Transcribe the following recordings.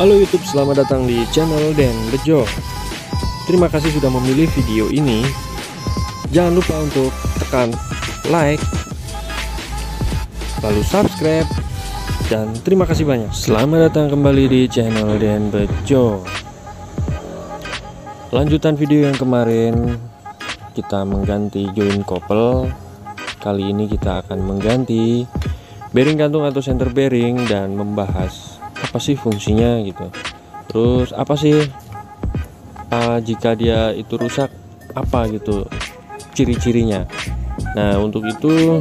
Halo YouTube, selamat datang di channel Dan Bejo. Terima kasih sudah memilih video ini. Jangan lupa untuk tekan like, lalu subscribe, dan terima kasih banyak. Selamat datang kembali di channel Dan Bejo. Lanjutan video yang kemarin, kita mengganti join couple. Kali ini kita akan mengganti bearing gantung atau center bearing dan membahas apa sih fungsinya gitu. Terus apa sih jika dia itu rusak, apa gitu ciri-cirinya. Nah, untuk itu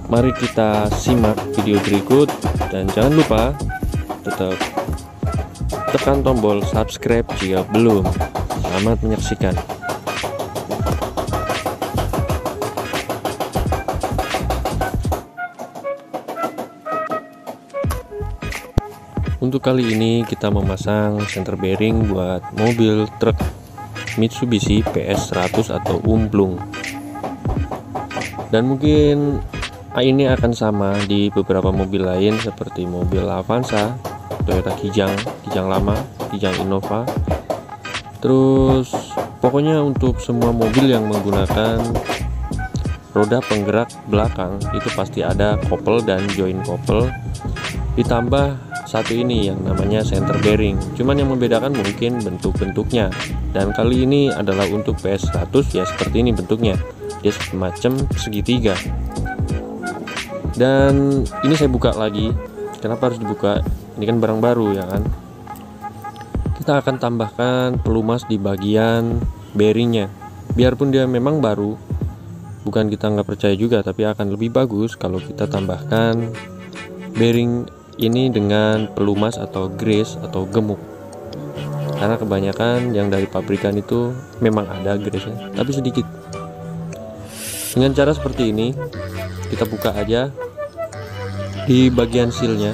mari kita simak video berikut, dan jangan lupa tetap tekan tombol subscribe jika belum. Selamat menyaksikan. Untuk kali ini kita memasang center bearing buat mobil truk Mitsubishi PS100 atau umplung. Dan mungkin ini akan sama di beberapa mobil lain seperti mobil Avanza, Toyota Kijang lama, Kijang Innova. Terus pokoknya untuk semua mobil yang menggunakan roda penggerak belakang itu pasti ada couple dan join couple, ditambah satu ini yang namanya center bearing. Cuman yang membedakan mungkin bentuk-bentuknya. Dan kali ini adalah untuk PS100 ya seperti ini bentuknya. Dia semacam segitiga. Dan ini saya buka lagi. Kenapa harus dibuka? Ini kan barang baru ya kan. Kita akan tambahkan pelumas di bagian bearingnya. Biarpun dia memang baru, bukan kita nggak percaya juga, tapi akan lebih bagus kalau kita tambahkan bearing ini dengan pelumas atau grease atau gemuk, karena kebanyakan yang dari pabrikan itu memang ada grease-nya tapi sedikit. Dengan cara seperti ini kita buka aja di bagian sealnya,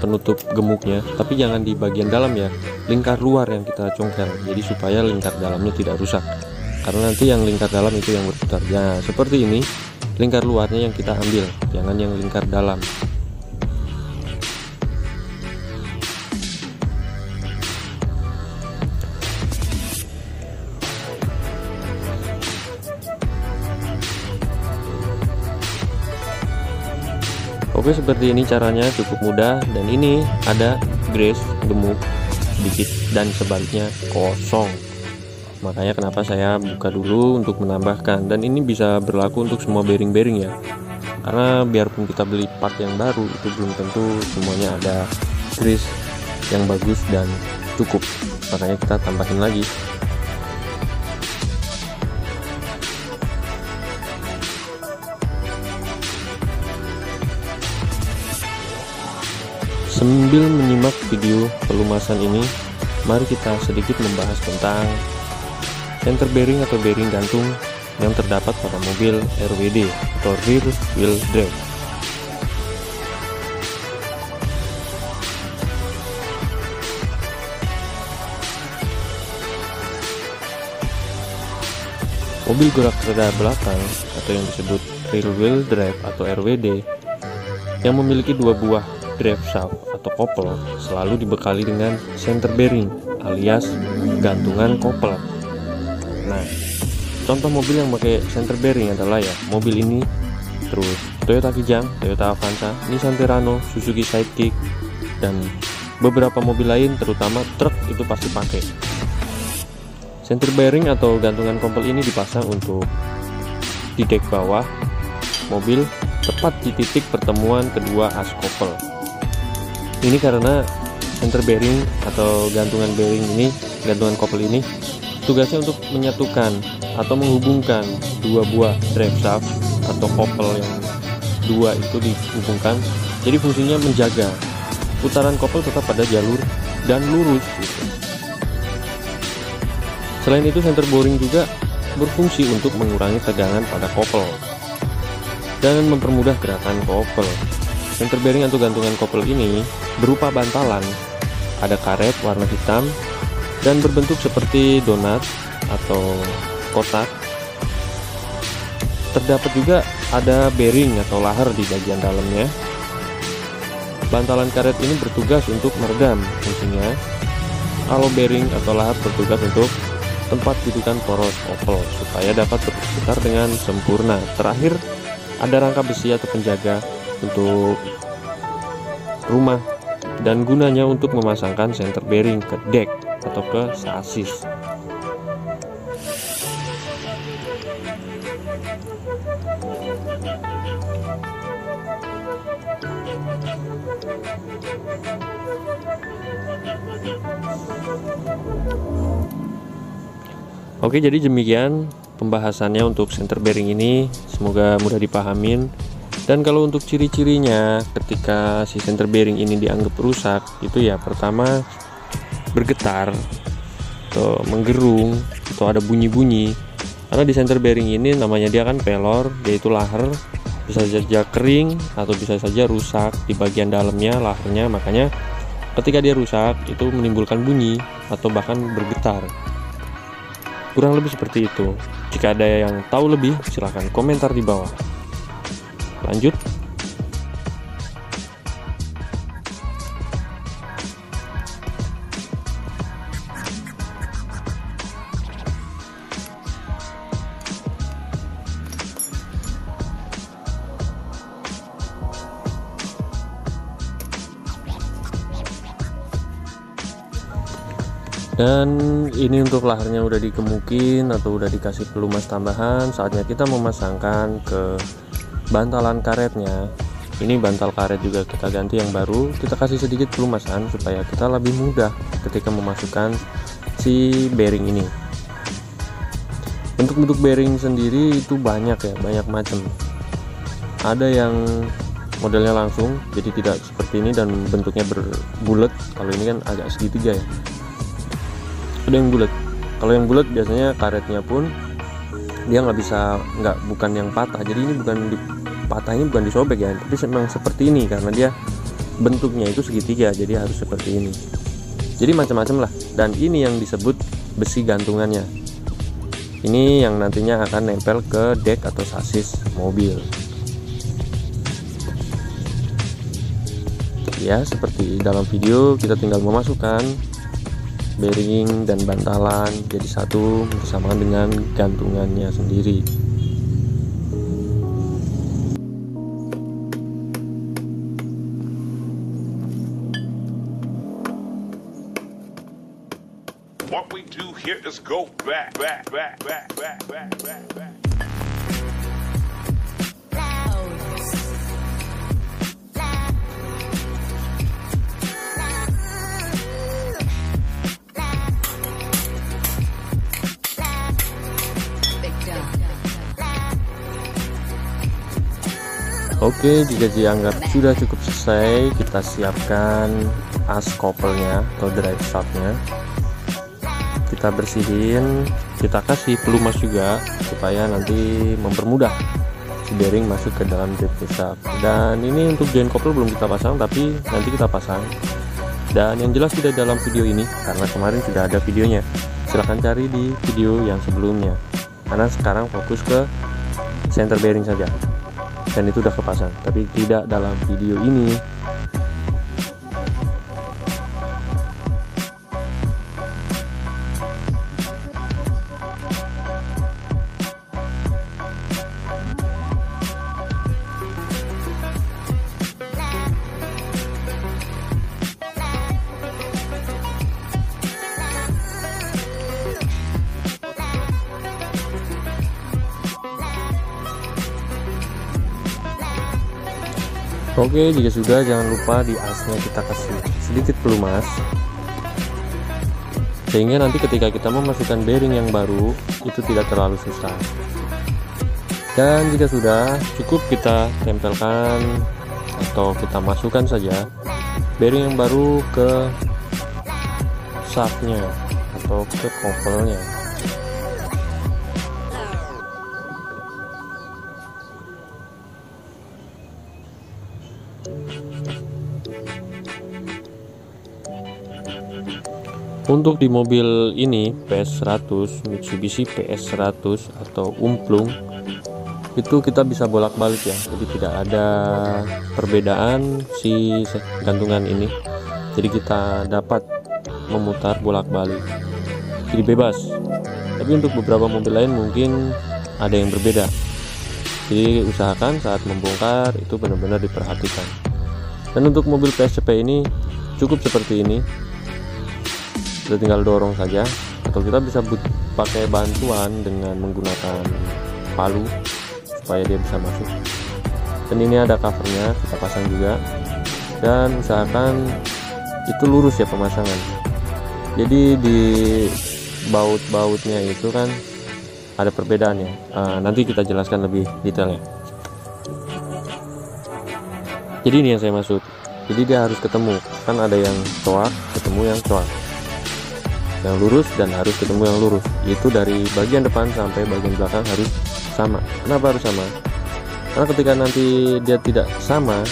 penutup gemuknya, tapi jangan di bagian dalam ya, lingkar luar yang kita congkel, jadi supaya lingkar dalamnya tidak rusak, karena nanti yang lingkar dalam itu yang berputar. Ya seperti ini, lingkar luarnya yang kita ambil, jangan yang lingkar dalam. Oke, seperti ini caranya, cukup mudah. Dan ini ada grease gemuk sedikit dan sebaliknya kosong. Makanya kenapa saya buka dulu untuk menambahkan. Dan ini bisa berlaku untuk semua bearing-bearing ya, karena biarpun kita beli part yang baru itu belum tentu semuanya ada grease yang bagus dan cukup. Makanya kita tambahin lagi. Sambil menyimak video pelumasan ini, mari kita sedikit membahas tentang center bearing atau bearing gantung yang terdapat pada mobil RWD atau rear wheel drive. Mobil gerak roda belakang atau yang disebut rear wheel drive atau RWD yang memiliki dua buah drive shaft atau couple selalu dibekali dengan center bearing alias gantungan couple. Nah, contoh mobil yang pakai center bearing adalah ya mobil ini, terus Toyota Kijang, Toyota Avanza, Nissan Terrano, Suzuki Sidekick, dan beberapa mobil lain terutama truk itu pasti pakai. Center bearing atau gantungan couple ini dipasang untuk di dek bawah mobil tepat di titik pertemuan kedua as couple. Ini karena center bearing atau gantungan bearing ini, gantungan couple ini tugasnya untuk menyatukan atau menghubungkan dua buah drive shaft atau couple yang dua itu dihubungkan. Jadi fungsinya menjaga putaran couple tetap pada jalur dan lurus gitu. Selain itu, center bearing juga berfungsi untuk mengurangi tegangan pada couple dan mempermudah gerakan couple. Center bearing atau gantungan couple ini berupa bantalan, ada karet warna hitam dan berbentuk seperti donat atau kotak. Terdapat juga ada bearing atau laher di bagian dalamnya. bantalan karet ini bertugas untuk meredam fungsinya. Hollow bearing atau lahat bertugas untuk tempat dudukan poros kopel supaya dapat berputar dengan sempurna. Terakhir, ada rangka besi atau penjaga untuk rumah dan gunanya untuk memasangkan center bearing ke deck atau ke sasis. Oke, jadi demikian pembahasannya untuk center bearing ini, semoga mudah dipahamin. Dan kalau untuk ciri-cirinya ketika si center bearing ini dianggap rusak, itu ya pertama bergetar atau menggerung atau ada bunyi-bunyi. Karena di center bearing ini namanya dia kan pelor, yaitu laher, bisa saja kering atau bisa saja rusak di bagian dalamnya lahernya. Makanya ketika dia rusak itu menimbulkan bunyi atau bahkan bergetar. Kurang lebih seperti itu. Jika ada yang tahu lebih, silahkan komentar di bawah. Lanjut. Dan ini untuk laharnya udah dikemukin atau udah dikasih pelumas tambahan. Saatnya kita memasangkan ke bantalan karetnya. Ini bantal karet juga kita ganti yang baru, kita kasih sedikit pelumasan supaya kita lebih mudah ketika memasukkan si bearing ini. Bentuk-bentuk bearing sendiri itu banyak ya, banyak macam. Ada yang modelnya langsung, jadi tidak seperti ini dan bentuknya berbulat. Kalau ini kan agak segitiga ya. Ada yang bulat. Kalau yang bulat biasanya karetnya pun dia bukan yang patah. Jadi ini patahnya bukan disobek ya, tapi memang seperti ini karena dia bentuknya itu segitiga, jadi harus seperti ini. Jadi macam-macam lah. Dan ini yang disebut besi gantungannya. Ini yang nantinya akan nempel ke deck atau sasis mobil. Ya, seperti dalam video kita tinggal memasukkan bearing dan bantalan jadi satu bersamaan dengan gantungannya sendiri. What we do here is go back. Oke, jika dianggap sudah cukup selesai, kita siapkan as kopelnya atau drive shaftnya. Kita bersihin, kita kasih pelumas juga supaya nanti mempermudah si bearing masuk ke dalam drive shaft. Dan ini untuk join kopel belum kita pasang, tapi nanti kita pasang. Dan yang jelas tidak dalam video ini karena kemarin sudah ada videonya. Silahkan cari di video yang sebelumnya. Karena sekarang fokus ke center bearing saja. Dan itu udah kepasang, tapi tidak dalam video ini. Oke, jika sudah jangan lupa di asnya kita kasih sedikit pelumas sehingga nanti ketika kita memasukkan bearing yang baru itu tidak terlalu susah. Dan jika sudah cukup kita tempelkan atau kita masukkan saja bearing yang baru ke shaftnya atau ke kopelnya. Untuk di mobil ini PS100, Mitsubishi PS100 atau Umplung, itu kita bisa bolak-balik ya, jadi tidak ada perbedaan si gantungan ini, jadi kita dapat memutar bolak-balik, jadi bebas. Tapi untuk beberapa mobil lain mungkin ada yang berbeda, jadi usahakan saat membongkar itu benar-benar diperhatikan. Dan untuk mobil PSCP ini cukup seperti ini, kita tinggal dorong saja, atau kita bisa pakai bantuan dengan menggunakan palu supaya dia bisa masuk. Dan ini ada covernya, kita pasang juga, dan usahakan itu lurus ya pemasangan. Jadi di baut-bautnya itu kan ada perbedaannya, nanti kita jelaskan lebih detailnya. Jadi ini yang saya maksud, jadi dia harus ketemu, kan ada yang coak ketemu yang coak, yang lurus dan harus ketemu yang lurus, itu dari bagian depan sampai bagian belakang harus sama. Kenapa harus sama? Karena ketika nanti dia tidak sama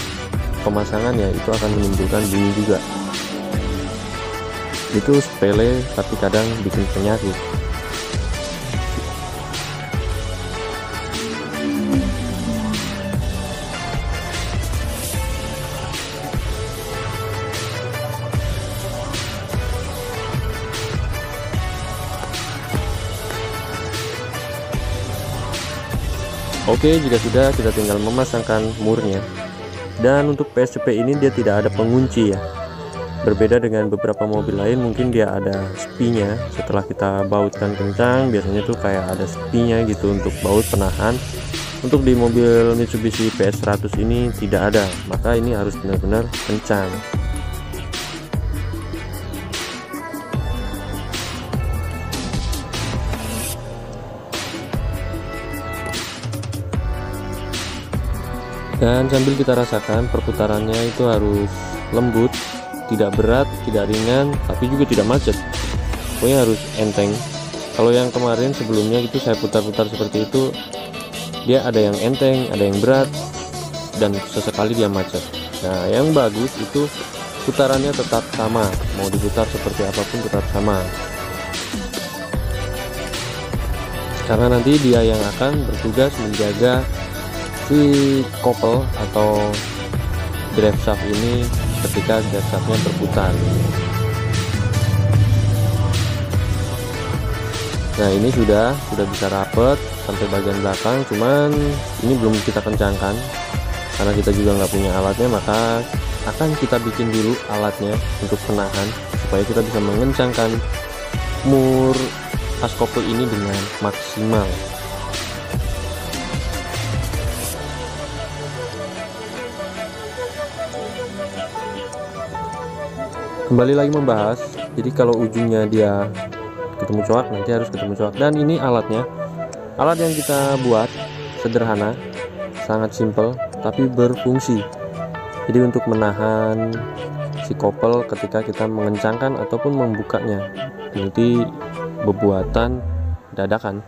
pemasangannya, itu akan menimbulkan bunyi juga. Itu sepele tapi kadang bikin penyakit. Oke, jika sudah, kita tinggal memasangkan murnya. Dan untuk PSCP ini dia tidak ada pengunci ya, berbeda dengan beberapa mobil lain, mungkin dia ada spinya. Setelah kita bautkan kencang, biasanya tuh kayak ada spinya gitu untuk baut penahan. Untuk di mobil Mitsubishi PS100 ini tidak ada, maka ini harus benar-benar kencang. Dan sambil kita rasakan perputarannya itu harus lembut, tidak berat, tidak ringan, tapi juga tidak macet. Pokoknya harus enteng. Kalau yang kemarin sebelumnya itu saya putar-putar seperti itu, dia ada yang enteng, ada yang berat, dan sesekali dia macet. Nah, yang bagus itu putarannya tetap sama, mau diputar seperti apapun tetap sama. Karena nanti dia yang akan bertugas menjaga si kopel atau drive shaft ini ketika drive shaftnya berputar. Nah, ini sudah bisa rapet sampai bagian belakang, cuman ini belum kita kencangkan karena kita juga nggak punya alatnya, maka akan kita bikin dulu alatnya untuk penahan supaya kita bisa mengencangkan mur as kopel ini dengan maksimal. Kembali lagi membahas, jadi kalau ujungnya dia ketemu coak, nanti harus ketemu coak. Dan ini alatnya, alat yang kita buat sederhana, sangat simple tapi berfungsi. Jadi untuk menahan si kopel ketika kita mengencangkan ataupun membukanya, ini bebuatan dadakan,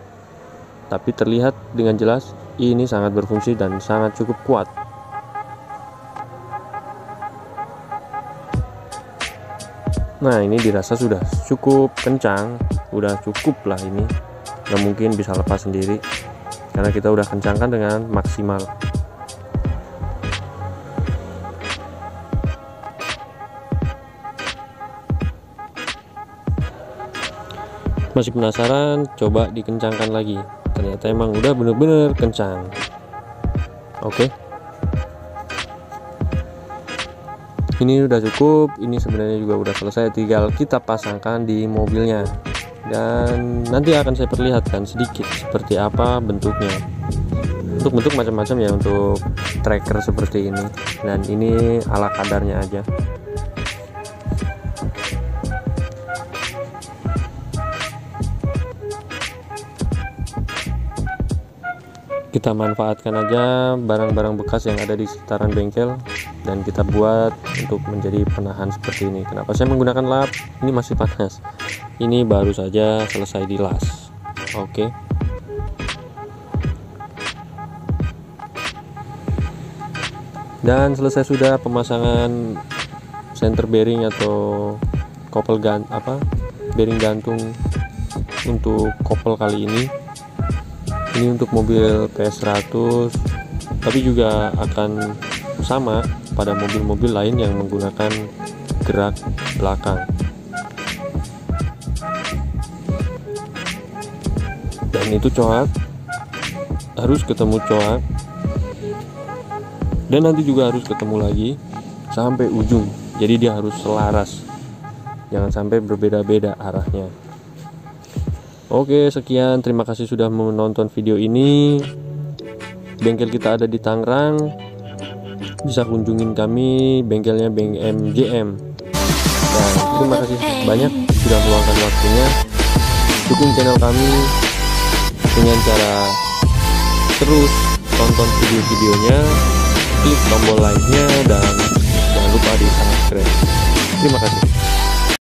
tapi terlihat dengan jelas ini sangat berfungsi dan sangat cukup kuat. Nah, ini dirasa sudah cukup kencang, udah cukup lah ini, nggak mungkin bisa lepas sendiri karena kita udah kencangkan dengan maksimal. Masih penasaran? Coba dikencangkan lagi, ternyata emang udah bener-bener kencang. Oke, ini udah cukup, ini sebenarnya juga udah selesai, tinggal kita pasangkan di mobilnya dan nanti akan saya perlihatkan sedikit seperti apa bentuknya. Untuk bentuk macam-macam ya, untuk tracker seperti ini, dan ini ala kadarnya aja. Kita manfaatkan aja barang-barang bekas yang ada di sekitaran bengkel dan kita buat untuk menjadi penahan seperti ini. Kenapa saya menggunakan lap? Ini masih panas, ini baru saja selesai dilas. Oke, dan selesai sudah pemasangan center bearing atau kopel bearing gantung untuk kopel kali ini. Ini untuk mobil PS100, tapi juga akan sama pada mobil-mobil lain yang menggunakan gerak belakang. Dan itu coak, harus ketemu coak, dan nanti juga harus ketemu lagi sampai ujung. Jadi dia harus selaras, jangan sampai berbeda-beda arahnya. Oke, sekian, terima kasih sudah menonton video ini. Bengkel kita ada di Tangerang, bisa kunjungin kami, bengkelnya Beng MJM. Dan terima kasih banyak sudah meluangkan waktunya. Dukung channel kami dengan cara terus tonton video-videonya, klik tombol like-nya, dan jangan lupa di subscribe. Terima kasih.